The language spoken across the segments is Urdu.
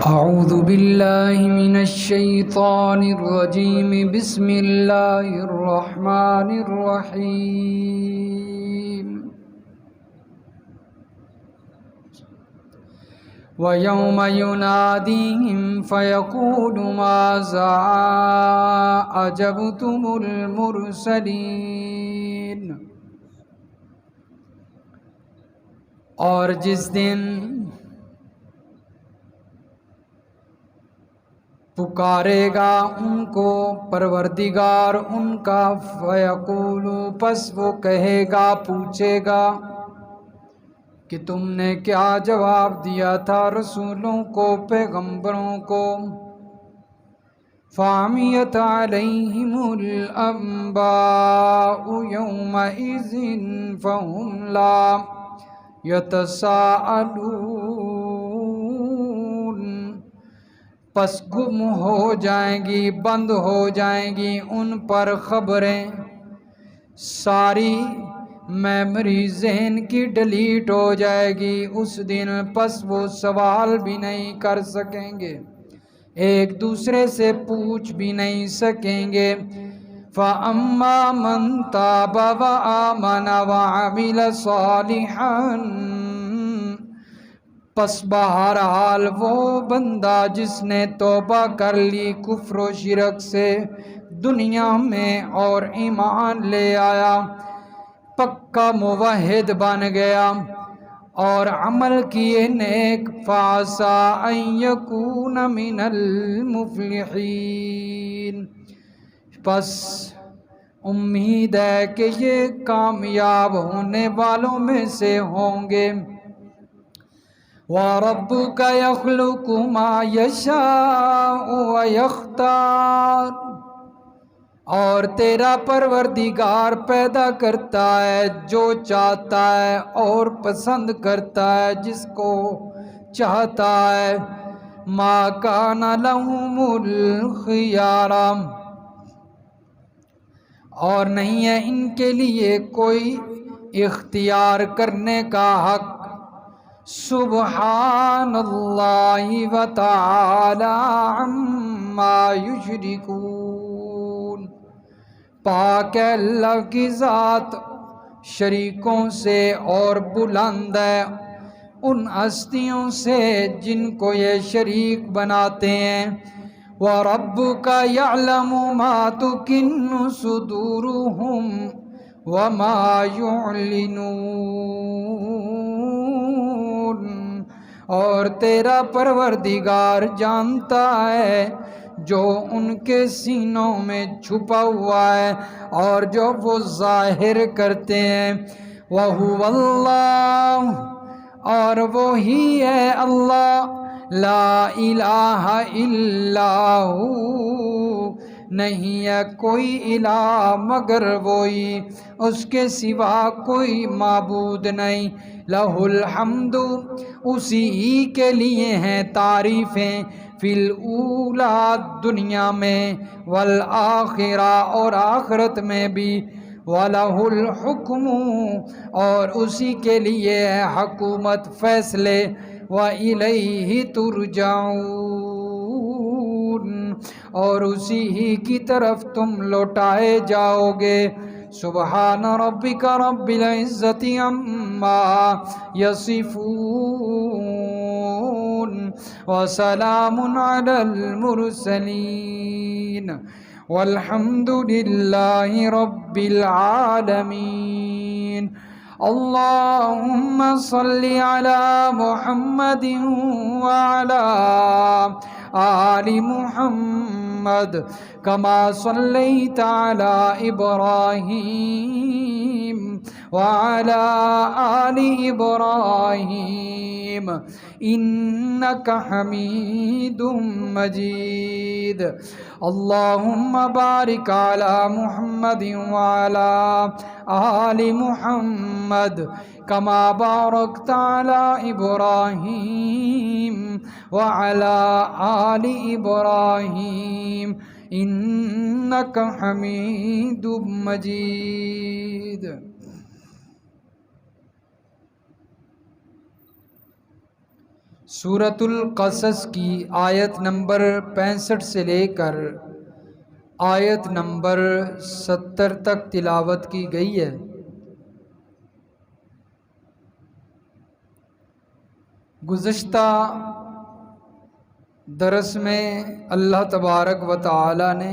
أعوذ بالله من الشيطان الرجيم بسم الله الرحمن الرحيم ويوم يناديهم فيقول ماذا أجبتم المرسلين اور جس دن پکارے گا ان کو پروردگار ان کا، فیقول پس وہ کہے گا، پوچھے گا کہ تم نے کیا جواب دیا تھا رسولوں کو، پیغمبروں کو۔ فعمیت علیہم الانباء یومئذ فہم لا یتساءلون، پس گم ہو جائیں گی، بند ہو جائیں گی ان پر خبریں، ساری میموری ذہن کی ڈیلیٹ ہو جائے گی اس دن، پس وہ سوال بھی نہیں کر سکیں گے، ایک دوسرے سے پوچھ بھی نہیں سکیں گے۔ فَأَمَّا مَن تَابَ وَآمَنَ وَعَمِلَ صَالِحًا، پس بہرحال وہ بندہ جس نے توبہ کر لی کفر و شرک سے دنیا میں اور ایمان لے آیا، پکا موحد بن گیا اور عمل کیے نیک، فَعَسَىٰ أَن يَكُونَ مِنَ الْمُفْلِحِينَ، پس امید ہے کہ یہ کامیاب ہونے والوں میں سے ہوں گے۔ وَرَبُّكَ يَخْلُقُ مَا يَشَاءُ وَيَخْتَارُ، اور تیرا پروردگار پیدا کرتا ہے جو چاہتا ہے اور پسند کرتا ہے جس کو چاہتا ہے۔ مَا كَانَ لَهُمُ الْخِيَارَةُ، اور نہیں ہے ان کے لیے کوئی اختیار کرنے کا حق۔ سبحان اللہ وتعالی عما یشرکون، پاک ہے اللہ کی ذات شریکوں سے اور بلند ہے ان ہستیوں سے جن کو یہ شریک بناتے ہیں۔ وَرَبُّكَ يَعْلَمُ مَا تُكِنُّ صُدُورُهُمْ وَمَا يُعْلِنُونَ، اور تیرا پروردگار جانتا ہے جو ان کے سینوں میں چھپا ہوا ہے اور جو وہ ظاہر کرتے ہیں۔ وَهُوَ اللَّهُ، اور وہی ہے اللہ، لا الہ الا ہو، نہیں ہے کوئی الہ مگر وہی، اس کے سوا کوئی معبود نہیں۔ لہ الحمد، اسی ہی کے لیے ہیں تعریفیں، فی الاولی دنیا میں، والآخرہ اور آخرت میں بھی، وَلَهُ الْحُكْمُ اور اسی کے لیے ہے حکومت، فیصلے، وَإِلَيْهِ تُرْجَعُونَ اور اسی ہی کی طرف تم لوٹائے جاؤ گے۔ سبحان ربک رب العزت عما یصفون وسلام علی المرسلین والحمد للہ رب العالمین۔ اللہم صل علی محمد وعلی آل محمد کما صلیت علی ابراہیم وعلی آل ابراہیم انک حمید مجید۔ اللہم بارک علی محمد وعلی آل محمد کما بارکت علی ابراہیم وعلی آل ابراہیم انک حمید مجید۔ سورۃ القصص کی آیت نمبر 65 سے لے کر آیت نمبر 70 تک تلاوت کی گئی ہے۔ گزشتہ درس میں اللہ تبارک و تعالی نے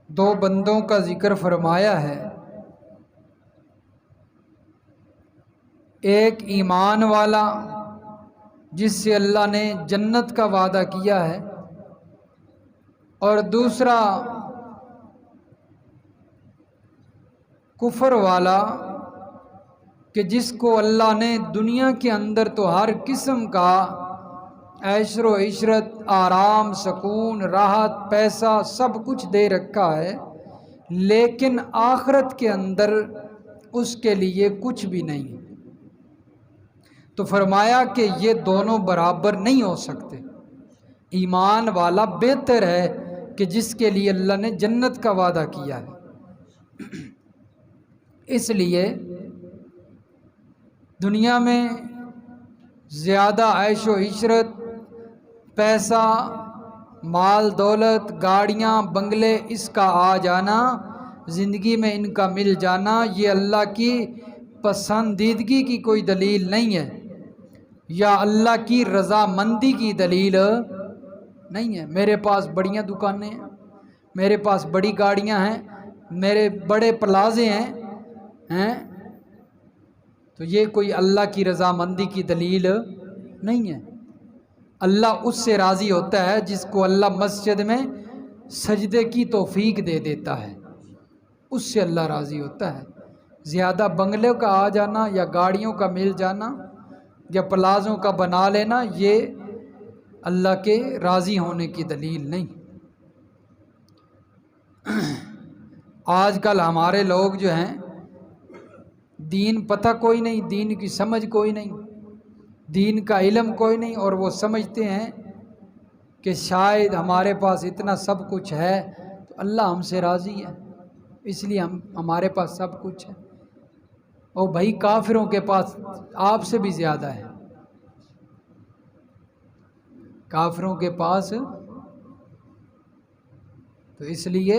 دو بندوں کا ذکر فرمایا ہے، ایک ایمان والا جس سے اللہ نے جنت کا وعدہ کیا ہے، اور دوسرا کفر والا کہ جس کو اللہ نے دنیا کے اندر تو ہر قسم کا عیش و عشرت، آرام، سکون، راحت، پیسہ سب کچھ دے رکھا ہے، لیکن آخرت کے اندر اس کے لیے کچھ بھی نہیں۔ تو فرمایا کہ یہ دونوں برابر نہیں ہو سکتے۔ ایمان والا بہتر ہے کہ جس کے لیے اللہ نے جنت کا وعدہ کیا ہے۔ اس لیے دنیا میں زیادہ عیش و عشرت، پیسہ، مال دولت، گاڑیاں، بنگلے، اس کا آ جانا، زندگی میں ان کا مل جانا، یہ اللہ کی پسندیدگی کی کوئی دلیل نہیں ہے، یا اللہ کی رضامندی کی دلیل نہیں ہے۔ میرے پاس بڑیاں دکانیں ہیں، میرے پاس بڑی گاڑیاں ہیں، میرے بڑے پلازے ہیں، تو یہ کوئی اللہ کی رضامندی کی دلیل نہیں ہے۔ اللہ اس سے راضی ہوتا ہے جس کو اللہ مسجد میں سجدے کی توفیق دے دیتا ہے، اس سے اللہ راضی ہوتا ہے۔ زیادہ بنگلوں کا آ جانا یا گاڑیوں کا مل جانا یا پلازوں کا بنا لینا، یہ اللہ کے راضی ہونے کی دلیل نہیں۔ آج کل ہمارے لوگ جو ہیں، دین پتہ کوئی نہیں، دین کی سمجھ کوئی نہیں، دین کا علم کوئی نہیں، اور وہ سمجھتے ہیں کہ شاید ہمارے پاس اتنا سب کچھ ہے تو اللہ ہم سے راضی ہے، اس لیے ہمارے پاس سب کچھ ہے۔ اور بھائی کافروں کے پاس آپ سے بھی زیادہ ہے، کافروں کے پاس۔ تو اس لیے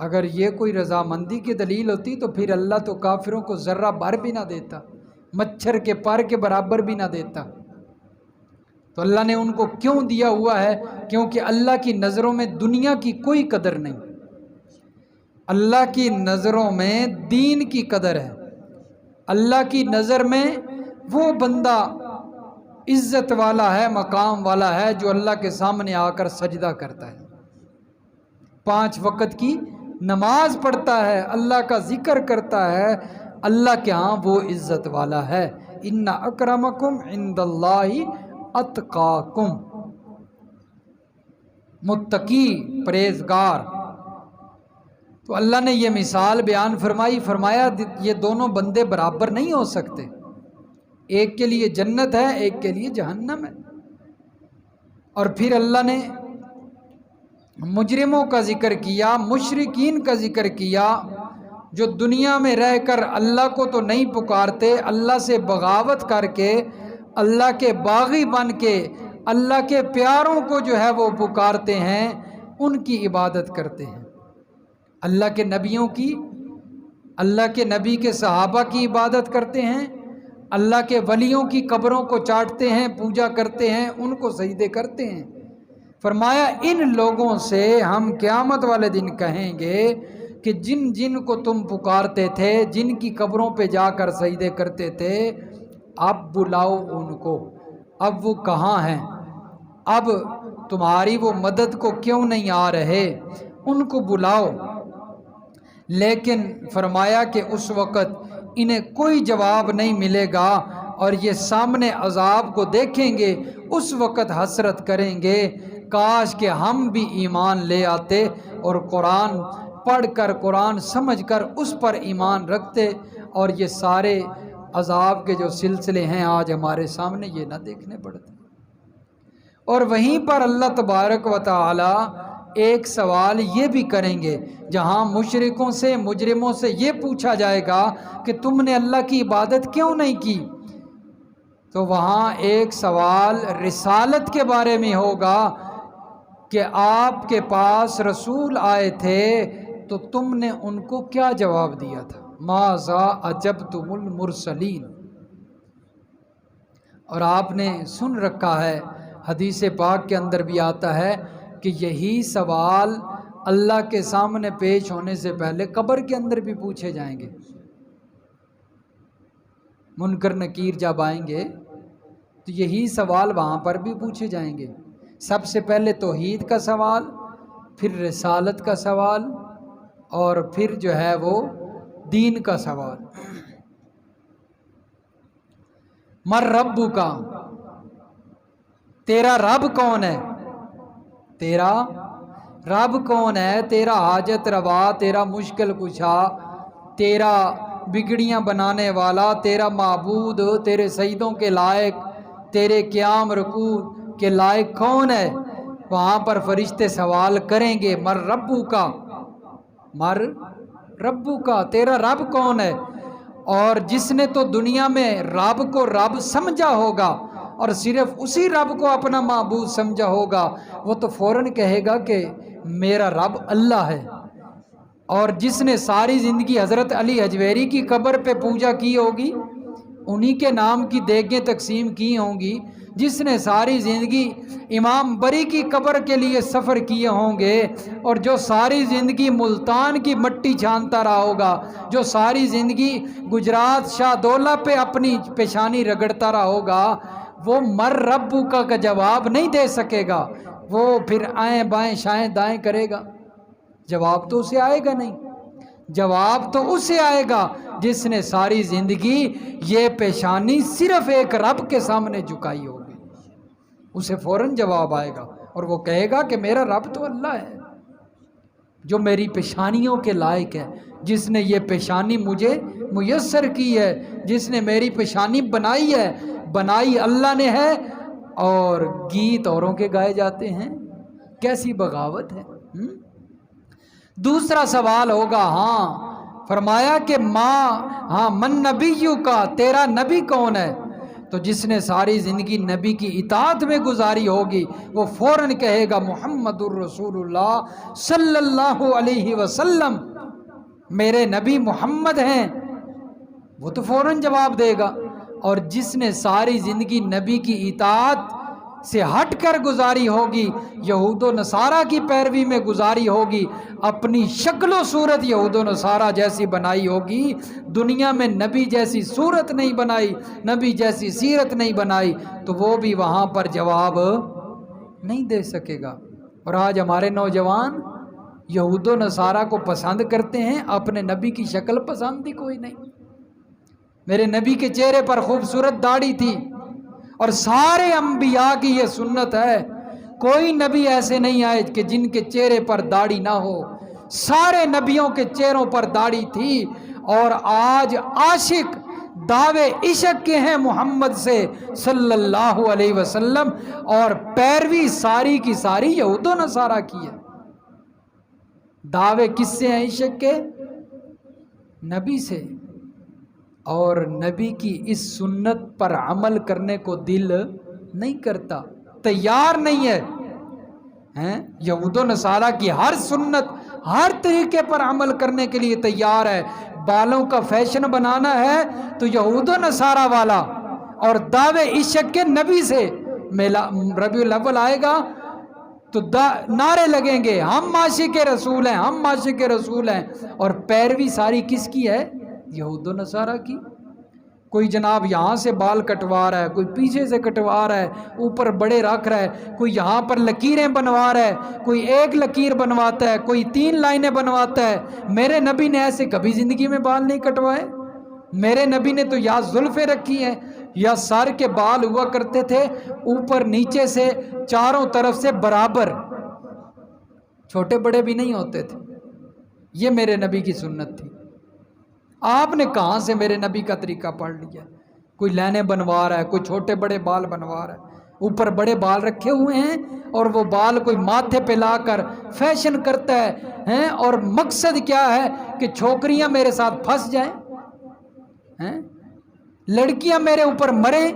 اگر یہ کوئی رضامندی کی دلیل ہوتی تو پھر اللہ تو کافروں کو ذرہ بھر بھی نہ دیتا، مچھر کے پر کے برابر بھی نہ دیتا۔ تو اللہ نے ان کو کیوں دیا ہوا ہے؟ کیونکہ اللہ کی نظروں میں دنیا کی کوئی قدر نہیں، اللہ کی نظروں میں دین کی قدر ہے۔ اللہ کی نظر میں وہ بندہ عزت والا ہے، مقام والا ہے جو اللہ کے سامنے آ کر سجدہ کرتا ہے، 5 وقت کی نماز پڑھتا ہے، اللہ کا ذکر کرتا ہے، اللہ کے ہاں وہ عزت والا ہے۔ ان اکرمکم عند اللہ اتقاکم، متقی، پرہیزگار۔ تو اللہ نے یہ مثال بیان فرمایا یہ دونوں بندے برابر نہیں ہو سکتے، ایک کے لیے جنت ہے، ایک کے لیے جہنم ہے۔ اور پھر اللہ نے مجرموں کا ذکر کیا، مشرکین کا ذکر کیا، جو دنیا میں رہ کر اللہ کو تو نہیں پکارتے، اللہ سے بغاوت کر کے، اللہ کے باغی بن کے، اللہ کے پیاروں کو جو ہے وہ پکارتے ہیں، ان کی عبادت کرتے ہیں، اللہ کے نبیوں کی، اللہ کے نبی کے صحابہ کی عبادت کرتے ہیں، اللہ کے ولیوں کی قبروں کو چاٹتے ہیں، پوجا کرتے ہیں، ان کو سجدے کرتے ہیں۔ فرمایا ان لوگوں سے ہم قیامت والے دن کہیں گے کہ جن جن کو تم پکارتے تھے، جن کی قبروں پہ جا کر سجدے کرتے تھے، اب بلاؤ ان کو، اب وہ کہاں ہیں، اب تمہاری وہ مدد کو کیوں نہیں آ رہے، ان کو بلاؤ۔ لیکن فرمایا کہ اس وقت انہیں کوئی جواب نہیں ملے گا، اور یہ سامنے عذاب کو دیکھیں گے، اس وقت حسرت کریں گے کاش کہ ہم بھی ایمان لے آتے اور قرآن پڑھ کر، قرآن سمجھ کر اس پر ایمان رکھتے، اور یہ سارے عذاب کے جو سلسلے ہیں آج ہمارے سامنے یہ نہ دیکھنے پڑتے۔ اور وہیں پر اللہ تبارک و تعالی ایک سوال یہ بھی کریں گے، جہاں مشرکوں سے مجرموں سے یہ پوچھا جائے گا کہ تم نے اللہ کی عبادت کیوں نہیں کی، تو وہاں ایک سوال رسالت کے بارے میں ہوگا کہ آپ کے پاس رسول آئے تھے تو تم نے ان کو کیا جواب دیا تھا، ماذا اجبتم المرسلین۔ اور آپ نے سن رکھا ہے، حدیث پاک کے اندر بھی آتا ہے کہ یہی سوال اللہ کے سامنے پیش ہونے سے پہلے قبر کے اندر بھی پوچھے جائیں گے۔ منکر نکیر جب آئیں گے تو یہی سوال وہاں پر بھی پوچھے جائیں گے۔ سب سے پہلے توحید کا سوال، پھر رسالت کا سوال، اور پھر جو ہے وہ دین کا سوال۔ مر ربو کا، تیرا رب کون ہے، تیرا رب کون ہے، تیرا حاجت روا، تیرا مشکل کشا، تیرا بگڑیاں بنانے والا، تیرا معبود، تیرے سجدوں کے لائق، تیرے قیام رکوع کے لائق کون ہے۔ وہاں پر فرشتے سوال کریں گے، مر ربو کا، مر ربو کا، تیرا رب کون ہے۔ اور جس نے تو دنیا میں رب کو رب سمجھا ہوگا اور صرف اسی رب کو اپنا معبود سمجھا ہوگا، وہ تو فوراً کہے گا کہ میرا رب اللہ ہے۔ اور جس نے ساری زندگی حضرت علی حجویری کی قبر پہ پوجا کی ہوگی، انہی کے نام کی دیگیں تقسیم کی ہوں گی، جس نے ساری زندگی امام بری کی قبر کے لیے سفر کیے ہوں گے، اور جو ساری زندگی ملتان کی مٹی چھانتا رہا ہوگا، جو ساری زندگی گجرات شاہ دولہ پہ اپنی پیشانی رگڑتا رہا ہوگا، وہ مر ربو کا جواب نہیں دے سکے گا۔ وہ پھر آئیں بائیں شائیں دائیں کرے گا، جواب تو اسے آئے گا نہیں۔ جواب تو اسے آئے گا جس نے ساری زندگی یہ پیشانی صرف ایک رب کے سامنے جھکائی ہوگی، اسے فوراً جواب آئے گا، اور وہ کہے گا کہ میرا رب تو اللہ ہے جو میری پیشانیوں کے لائق ہے، جس نے یہ پیشانی مجھے میسر کی ہے، جس نے میری پیشانی بنائی ہے، بنائی اللہ نے ہے، اور گیت اوروں کے گائے جاتے ہیں، کیسی بغاوت ہے۔ دوسرا سوال ہوگا، فرمایا کہ من نبیو کا، تیرا نبی کون ہے۔ تو جس نے ساری زندگی نبی کی اطاعت میں گزاری ہوگی، وہ فوراً کہے گا محمد الرسول اللہ صلی اللہ علیہ وسلم، میرے نبی محمد ہیں، وہ تو فوراً جواب دے گا۔ اور جس نے ساری زندگی نبی کی اطاعت سے ہٹ کر گزاری ہوگی، یہود و نصارہ کی پیروی میں گزاری ہوگی، اپنی شکل و صورت یہود و نصارہ جیسی بنائی ہوگی، دنیا میں نبی جیسی صورت نہیں بنائی، نبی جیسی سیرت نہیں بنائی، تو وہ بھی وہاں پر جواب نہیں دے سکے گا۔ اور آج ہمارے نوجوان یہود و نصارہ کو پسند کرتے ہیں، اپنے نبی کی شکل پسند ہی کوئی نہیں۔ میرے نبی کے چہرے پر خوبصورت داڑھی تھی، اور سارے انبیاء کی یہ سنت ہے، کوئی نبی ایسے نہیں آئے کہ جن کے چہرے پر داڑھی نہ ہو، سارے نبیوں کے چہروں پر داڑھی تھی۔ اور آج عاشق دعوے عشق کے ہیں محمد سے صلی اللہ علیہ وسلم، اور پیروی ساری کی ساری یہود و نصارہ کی ہے۔ دعوے کس سے ہیں عشق کے؟ نبی سے۔ اور نبی کی اس سنت پر عمل کرنے کو دل نہیں کرتا، تیار نہیں ہے۔ یہود و نصارہ کی ہر سنت، ہر طریقے پر عمل کرنے کے لیے تیار ہے۔ بالوں کا فیشن بنانا ہے تو یہود و نصارہ والا، اور دعوے عشق کے نبی سے۔ ربیع الاول آئے گا تو نعرے لگیں گے، ہم عاشق رسول ہیں، ہم عاشق رسول ہیں، اور پیروی ساری کس کی ہے؟ یہود و نصارہ کی۔ کوئی جناب یہاں سے بال کٹوا رہا ہے، کوئی پیچھے سے کٹوا رہا ہے، اوپر بڑے رکھ رہا ہے، کوئی یہاں پر لکیریں بنوا رہا ہے، کوئی ایک لکیر بنواتا ہے، کوئی 3 لائنیں بنواتا ہے۔ میرے نبی نے ایسے کبھی زندگی میں بال نہیں کٹوائے۔ میرے نبی نے تو یا زلفیں رکھی ہیں، یا سر کے بال ہوا کرتے تھے اوپر نیچے سے چاروں طرف سے برابر، چھوٹے بڑے بھی نہیں ہوتے تھے۔ یہ میرے نبی کی سنت تھی۔ آپ نے کہاں سے میرے نبی کا طریقہ پڑھ لیا؟ کوئی لائنیں بنوا رہا ہے، کوئی چھوٹے بڑے بال بنوا رہا ہے۔ اوپر بڑے بال رکھے ہوئے ہیں اور وہ بال کوئی ماتھے پہ لا کر فیشن کرتا ہے اور مقصد کیا ہے کہ چھوکریاں میرے ساتھ پھنس جائیں، لڑکیاں میرے اوپر مریں۔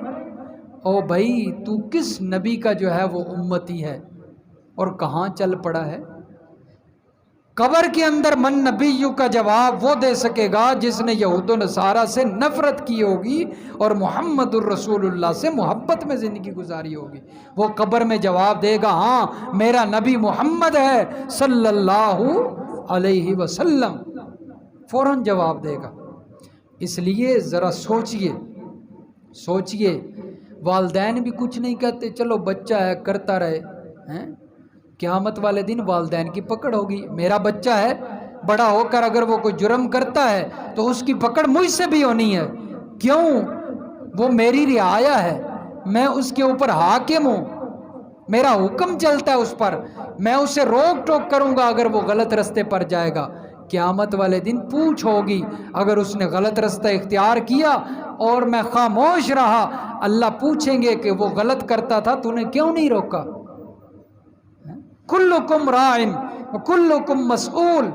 او بھائی تو کس نبی کا جو ہے وہ امتی ہے اور کہاں چل پڑا ہے؟ قبر کے اندر من نبیوں کا جواب وہ دے سکے گا جس نے یہود و نصارہ سے نفرت کی ہوگی اور محمد الرسول اللہ سے محبت میں زندگی گزاری ہوگی۔ وہ قبر میں جواب دے گا ہاں میرا نبی محمد ہے صلی اللہ علیہ وسلم، فوراً جواب دے گا۔ اس لیے ذرا سوچئے، والدین بھی کچھ نہیں کہتے، چلو بچہ ہے کرتا رہے، قیامت والے دن والدین کی پکڑ ہوگی۔ میرا بچہ ہے، بڑا ہو کر اگر وہ کوئی جرم کرتا ہے تو اس کی پکڑ مجھ سے بھی ہونی ہے، کیوں؟ وہ میری رعایا ہے، میں اس کے اوپر حاکم ہوں، میرا حکم چلتا ہے اس پر، میں اسے روک ٹوک کروں گا اگر وہ غلط رستے پر جائے گا۔ قیامت والے دن پوچھ ہوگی، اگر اس نے غلط رستہ اختیار کیا اور میں خاموش رہا، اللہ پوچھیں گے کہ وہ غلط کرتا تھا تو نے کیوں نہیں روکا؟ کلکم راعن وکلکم مسئول،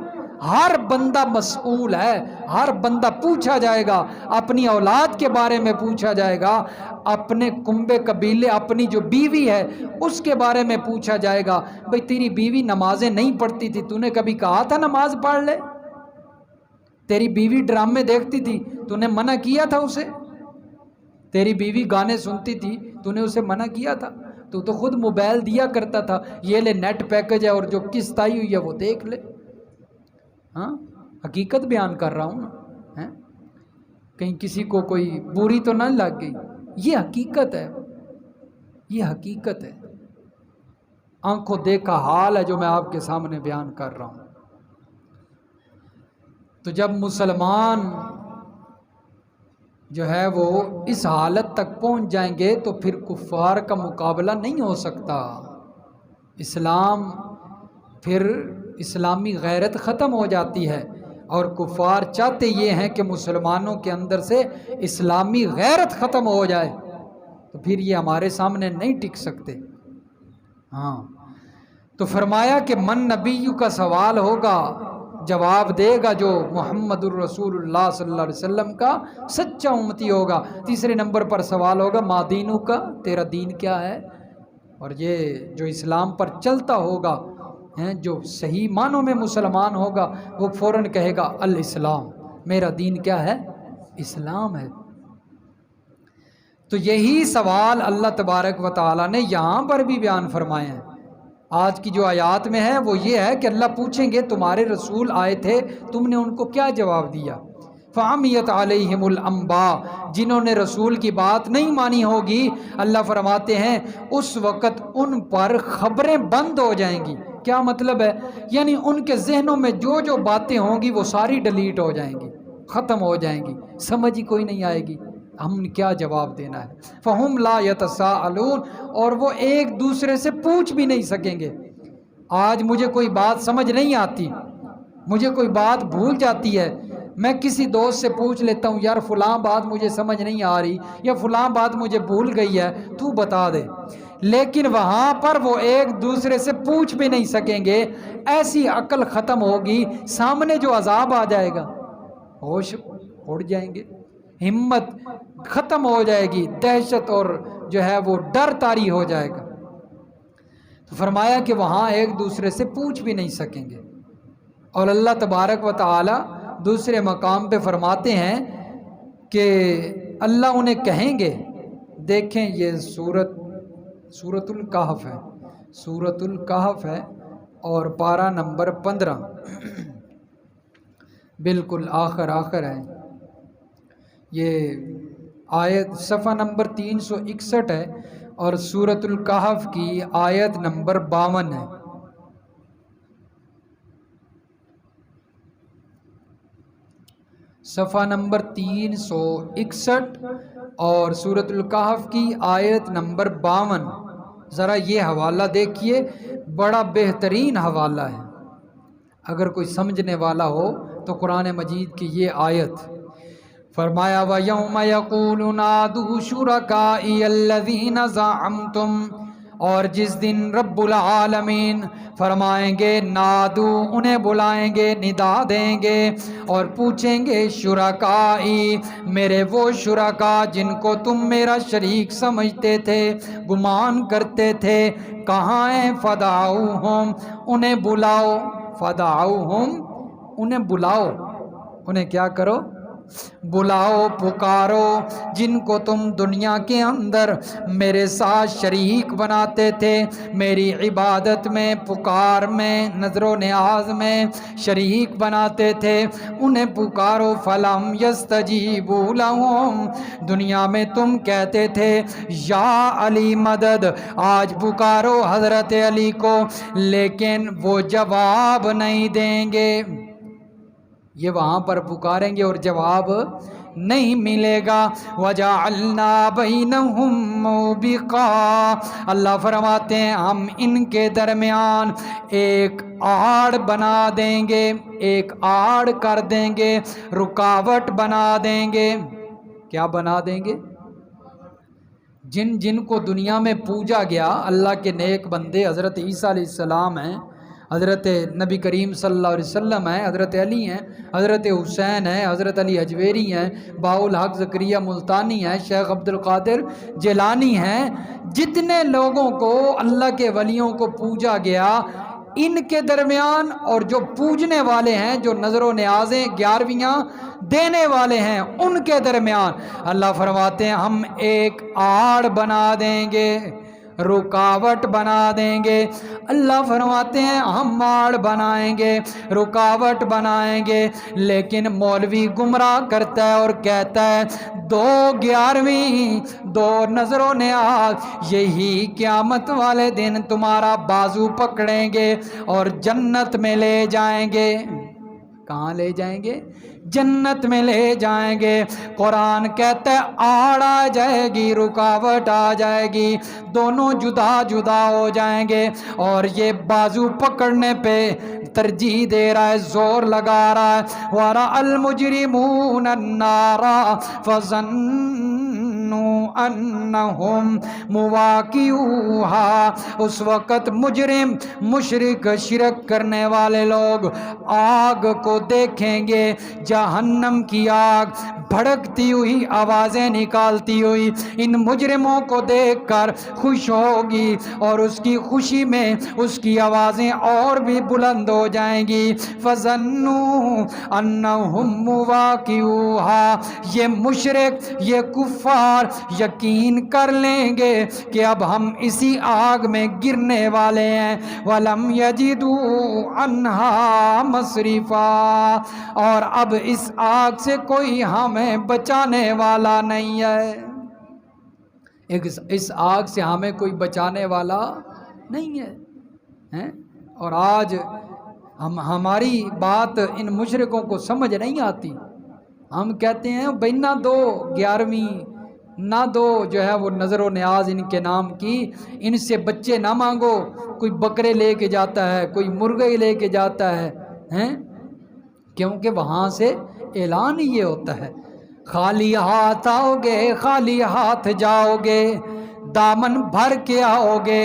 ہر بندہ مسئول ہے، ہر بندہ پوچھا جائے گا، اپنی اولاد کے بارے میں پوچھا جائے گا، اپنے کنبے قبیلے اپنی جو بیوی ہے اس کے بارے میں پوچھا جائے گا۔ بھئی تیری بیوی نمازیں نہیں پڑھتی تھی، تو نے کبھی کہا تھا نماز پڑھ لے؟ تیری بیوی ڈرامے دیکھتی تھی، تو نے منع کیا تھا اسے؟ تیری بیوی گانے سنتی تھی، تو نے اسے منع کیا تھا؟ تو خود موبائل دیا کرتا تھا، یہ لے نیٹ پیکج ہے اور جو قسط آئی ہوئی ہے وہ دیکھ لے۔ ہاں حقیقت بیان کر رہا ہوں نا، کہیں کسی کو کوئی بری تو نہ لگ گئی، یہ حقیقت ہے، یہ حقیقت ہے، آنکھوں دیکھا حال ہے جو میں آپ کے سامنے بیان کر رہا ہوں۔ تو جب مسلمان جو ہے وہ اس حالت تک پہنچ جائیں گے تو پھر کفار کا مقابلہ نہیں ہو سکتا۔ پھر اسلامی غیرت ختم ہو جاتی ہے، اور کفار چاہتے یہ ہیں کہ مسلمانوں کے اندر سے اسلامی غیرت ختم ہو جائے، تو پھر یہ ہمارے سامنے نہیں ٹک سکتے۔ ہاں تو فرمایا کہ من نبیو کا سوال ہوگا، جواب دے گا جو محمد الرسول اللہ صلی اللہ علیہ وسلم کا سچا امتی ہوگا۔ تیسرے نمبر پر سوال ہوگا ما دینو کا، تیرا دین کیا ہے؟ اور یہ جو اسلام پر چلتا ہوگا، جو صحیح معنوں میں مسلمان ہوگا، وہ فوراً کہے گا الاسلام، میرا دین کیا ہے؟ اسلام ہے۔ تو یہی سوال اللہ تبارک و تعالیٰ نے یہاں پر بھی بیان فرمائے ہیں۔ آج کی جو آیات میں ہے وہ یہ ہے کہ اللہ پوچھیں گے تمہارے رسول آئے تھے، تم نے ان کو کیا جواب دیا؟ فَعَمِيَتْ عَلَيْهِمُ الْأَنْبَاءُ، جنہوں نے رسول کی بات نہیں مانی ہوگی، اللہ فرماتے ہیں اس وقت ان پر خبریں بند ہو جائیں گی۔ کیا مطلب ہے؟ یعنی ان کے ذہنوں میں جو جو باتیں ہوں گی وہ ساری ڈیلیٹ ہو جائیں گی، ختم ہو جائیں گی، سمجھ ہی کوئی نہیں آئے گی ہم نے کیا جواب دینا ہے۔ فَهُمْ لَا يَتَسَاءَلُونَ، اور وہ ایک دوسرے سے پوچھ بھی نہیں سکیں گے۔ آج مجھے کوئی بات سمجھ نہیں آتی، مجھے کوئی بات بھول جاتی ہے، میں کسی دوست سے پوچھ لیتا ہوں یار فلاں بات مجھے سمجھ نہیں آ رہی یا فلاں بات مجھے بھول گئی ہے، تو بتا دے۔ لیکن وہاں پر وہ ایک دوسرے سے پوچھ بھی نہیں سکیں گے، ایسی عقل ختم ہوگی، سامنے جو عذاب آ جائے گا ہوش اڑ جائیں گے، ہمت ختم ہو جائے گی، دہشت اور جو ہے وہ ڈر طاری ہو جائے گا۔ تو فرمایا کہ وہاں ایک دوسرے سے پوچھ بھی نہیں سکیں گے۔ اور اللہ تبارک و تعالی دوسرے مقام پہ فرماتے ہیں کہ اللہ انہیں کہیں گے، دیکھیں یہ سورۃ الکہف ہے، سورۃ الکہف ہے اور پارہ نمبر 15 بالکل آخر ہے، یہ آیت صفحہ نمبر 361 ہے اور سورۃ الکہف کی آیت نمبر 52 ہے۔ صفحہ نمبر 361 اور سورۃ الکہف کی آیت نمبر 52، ذرا یہ حوالہ دیکھیے، بڑا بہترین حوالہ ہے، اگر کوئی سمجھنے والا ہو تو قرآن مجید کی یہ آیت۔ فرمایا وَيَوْمَ يَقُولُ نَادُوا شُرَكَائِيَ الَّذِينَ زَعَمْتُمْ، اور جس دن رب العالمین فرمائیں گے نادو، انہیں بلائیں گے، ندا دیں گے اور پوچھیں گے شرکائی، میرے وہ شرکا جن کو تم میرا شریک سمجھتے تھے، گمان کرتے تھے، کہاں ہیں؟ فدعوہم، انہیں بلاؤ، فدعوہم، انہیں بلاؤ، انہیں کیا کرو؟ بلاؤ، پکارو، جن کو تم دنیا کے اندر میرے ساتھ شریک بناتے تھے، میری عبادت میں، پکار میں، نظر و نیاز میں شریک بناتے تھے، انہیں پکارو۔ فلم یستجیبوا لہم، دنیا میں تم کہتے تھے یا علی مدد، آج پکارو حضرت علی کو، لیکن وہ جواب نہیں دیں گے، یہ وہاں پر پکاریں گے اور جواب نہیں ملے گا۔ وَجَعَلْنَا بَيْنَهُمْ مَوْبِقًا، اللہ فرماتے ہیں ہم ان کے درمیان ایک آڑ بنا دیں گے، ایک آڑ کر دیں گے، رکاوٹ بنا دیں گے۔ کیا بنا دیں گے؟ جن جن کو دنیا میں پوجا گیا، اللہ کے نیک بندے حضرت عیسیٰ علیہ السلام ہیں، حضرت نبی کریم صلی اللہ علیہ وسلم ہیں، حضرت علی ہیں، حضرت حسین ہیں، حضرت علی حجویری ہیں، باؤ الحق زکریا ملتانی ہیں، شیخ عبد القادر جیلانی ہیں، جتنے لوگوں کو اللہ کے ولیوں کو پوجا گیا، ان کے درمیان اور جو پوجنے والے ہیں، جو نظر و نیازیں 11ویاں دینے والے ہیں، ان کے درمیان اللہ فرماتے ہیں ہم ایک آڑ بنا دیں گے، رکاوٹ بنا دیں گے۔ اللہ فرماتے ہیں ہم آڑ بنائیں گے، رکاوٹ بنائیں گے، لیکن مولوی گمراہ کرتا ہے اور کہتا ہے 2/11ویں، 2 نظر و نیاز، یہی قیامت والے دن تمہارا بازو پکڑیں گے اور جنت میں لے جائیں گے۔ کہاں لے جائیں گے؟ جنت میں لے جائیں گے۔ قرآن کہتا ہے آڑ آ جائے گی، رکاوٹ آ جائے گی، دونوں جدا جدا ہو جائیں گے، اور یہ بازو پکڑنے پہ ترجیح دے رہا ہے، زور لگا رہا ہے۔ وَرَأَى الْمُجْرِمُونَ النَّارَ فَظَنُّوا أَنَّهُمْ مُوَاقِعُوهَا، اس وقت مجرم، مشرک، شرک کرنے والے لوگ آگ کو دیکھیں گے، جہنم کی آگ بھڑکتی ہوئی، آوازیں نکالتی ہوئی، ان مجرموں کو دیکھ کر خوش ہوگی، اور اس کی خوشی میں اس کی آوازیں اور بھی بلند ہو جائیں گی۔ فَظَنُّوا أَنَّهُمْ مُوَاقِعُوهَا، یہ مشرک، یہ کفار یقین کر لیں گے کہ اب ہم اسی آگ میں گرنے والے ہیں۔ وَلَمْ يَجِدُوا عَنْهَا مَصْرِفًا، اور اب اس آگ سے کوئی ہمیں بچانے والا نہیں ہے، اس آگ سے ہمیں کوئی بچانے والا نہیں ہے۔ اور آج ہماری بات ان مشرکوں کو سمجھ نہیں آتی، ہم کہتے ہیں بھئی نہ دو 11ویں، نہ دو جو ہے وہ نظر و نیاز ان کے نام کی، ان سے بچے نہ مانگو، کوئی بکرے لے کے جاتا ہے، کوئی مرغے لے کے جاتا ہے، کیونکہ وہاں سے اعلان یہ ہوتا ہے خالی ہاتھ آؤ گے، خالی ہاتھ جاؤ گے، دامن بھر کے آؤ گے،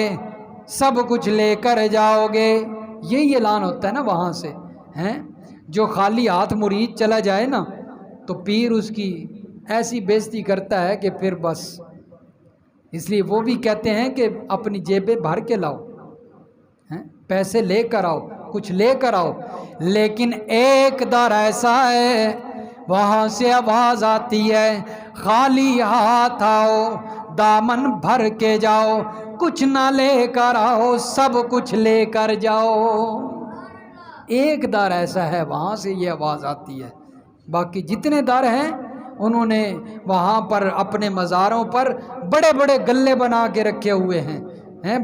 سب کچھ لے کر جاؤ گے، یہی اعلان ہوتا ہے نا وہاں سے۔ جو خالی ہاتھ مرید چلا جائے نا تو پیر اس کی ایسی بےزتی کرتا ہے کہ پھر بس، اس لیے وہ بھی کہتے ہیں کہ اپنی جیبیں بھر کے لاؤ، پیسے لے کر آؤ، کچھ لے کر آؤ، لیکن ایک در ایسا ہے وہاں سے آواز آتی ہے خالی ہاتھ آؤ، دامن بھر کے جاؤ، کچھ نہ لے کر آؤ، سب کچھ لے کر جاؤ۔ ایک در ایسا ہے وہاں سے یہ آواز آتی ہے، باقی جتنے در ہیں انہوں نے وہاں پر اپنے مزاروں پر بڑے بڑے گلے بنا کے رکھے ہوئے ہیں، ہیں,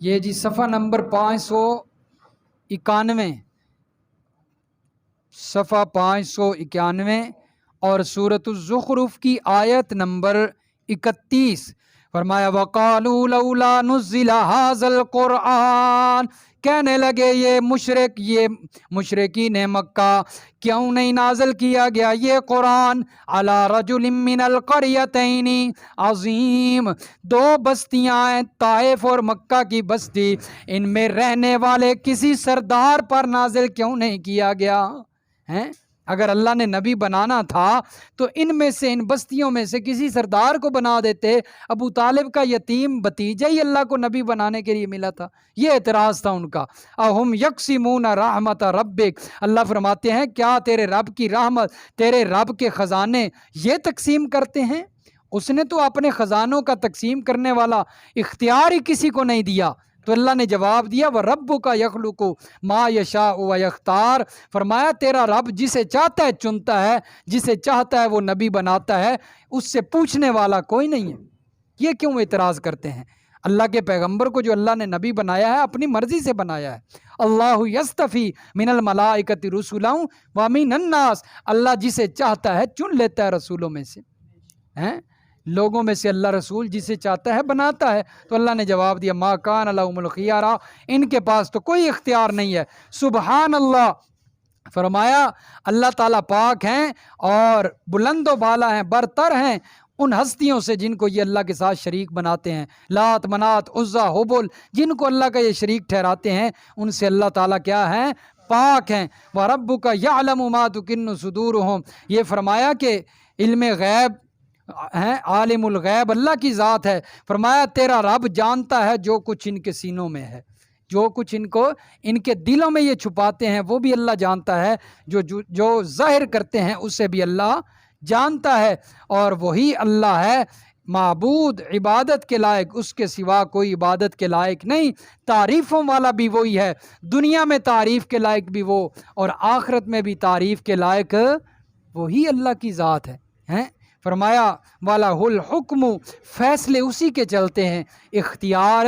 یہ جی صفحہ نمبر 591، صفحہ 591 اور سورۃ الزخرف کی آیت نمبر 31۔ فرمایا وَقَالُوا لَوْلَا نُزِّلَ هَذَا الْقُرْآنِ، کہنے لگے یہ مشرکین مکہ، کیوں نہیں نازل کیا گیا یہ قرآن علی رجل من القریتین عظیم، دو بستیاں ہیں طائف اور مکہ کی بستی، ان میں رہنے والے کسی سردار پر نازل کیوں نہیں کیا گیا ہیں؟ اگر اللہ نے نبی بنانا تھا تو ان میں سے، ان بستیوں میں سے کسی سردار کو بنا دیتے۔ ابو طالب کا یتیم بھتیجا ہی اللہ کو نبی بنانے کے لیے ملا تھا۔ یہ اعتراض تھا ان کا۔ اہم یقسمون رحمت ربک، اللہ فرماتے ہیں کیا تیرے رب کی رحمت، تیرے رب کے خزانے یہ تقسیم کرتے ہیں؟ اس نے تو اپنے خزانوں کا تقسیم کرنے والا اختیار ہی کسی کو نہیں دیا۔ تو اللہ نے جواب دیا وَرَبُّكَ يَخْلُقُ مَا يَشَاءُ وَيَخْتَارُ، فرمایا تیرا رب جسے چاہتا ہے چنتا ہے، جسے چاہتا ہے وہ نبی بناتا ہے، اس سے پوچھنے والا کوئی نہیں ہے۔ یہ کیوں اعتراض کرتے ہیں؟ اللہ کے پیغمبر کو جو اللہ نے نبی بنایا ہے اپنی مرضی سے بنایا ہے۔ اللہ یستفی من الملائکۃ رسلا ومن الناس، اللہ جسے چاہتا ہے چن لیتا ہے رسولوں میں سے، ہیں لوگوں میں سے اللہ رسول جسے چاہتا ہے بناتا ہے۔ تو اللہ نے جواب دیا ما کان لہم الخیارہ، ان کے پاس تو کوئی اختیار نہیں ہے۔ سبحان اللہ، فرمایا اللہ تعالیٰ پاک ہیں اور بلند و بالا ہیں، برتر ہیں ان ہستیوں سے جن کو یہ اللہ کے ساتھ شریک بناتے ہیں۔ لات منات عزا حبل، جن کو اللہ کا یہ شریک ٹھہراتے ہیں، ان سے اللہ تعالیٰ کیا ہیں؟ پاک ہیں۔ وَرَبُّكَ يَعْلَمُ مَا تُكِنُّ صُدُورُهُمْ، یہ فرمایا کہ علم غیب ہیں، عالم الغیب اللہ کی ذات ہے۔ فرمایا تیرا رب جانتا ہے جو کچھ ان کے سینوں میں ہے، جو کچھ ان کے دلوں میں یہ چھپاتے ہیں وہ بھی اللہ جانتا ہے، جو ظاہر کرتے ہیں اسے بھی اللہ جانتا ہے۔ اور وہی اللہ ہے معبود عبادت کے لائق، اس کے سوا کوئی عبادت کے لائق نہیں۔ تعریفوں والا بھی وہی ہے، دنیا میں تعریف کے لائق بھی وہ، اور آخرت میں بھی تعریف کے لائق وہی اللہ کی ذات ہے۔ فرمایا وَلَهُ الْحُكْمُ، فیصلے اسی کے چلتے ہیں، اختیار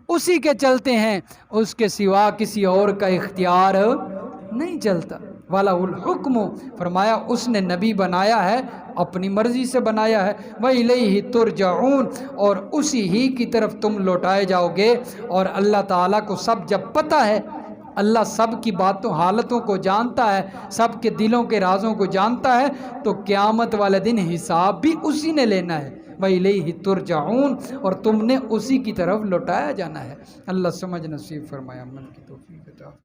اسی کے چلتے ہیں، اس کے سوا کسی اور کا اختیار نہیں چلتا۔ وَلَهُ الْحُكْمُ، فرمایا اس نے نبی بنایا ہے اپنی مرضی سے بنایا ہے۔ وَإِلَيْهِ تُرْجَعُونَ، اور اسی ہی کی طرف تم لوٹائے جاؤ گے۔ اور اللہ تعالیٰ کو سب جب پتہ ہے، اللہ سب کی باتوں حالتوں کو جانتا ہے، سب کے دلوں کے رازوں کو جانتا ہے، تو قیامت والے دن حساب بھی اسی نے لینا ہے۔ وَإِلَيْهِ تُرْجَعُونَ، اور تم نے اسی کی طرف لوٹایا جانا ہے۔ اللہ سمجھ نصیب فرمایا، عمل کی توفیق عطا۔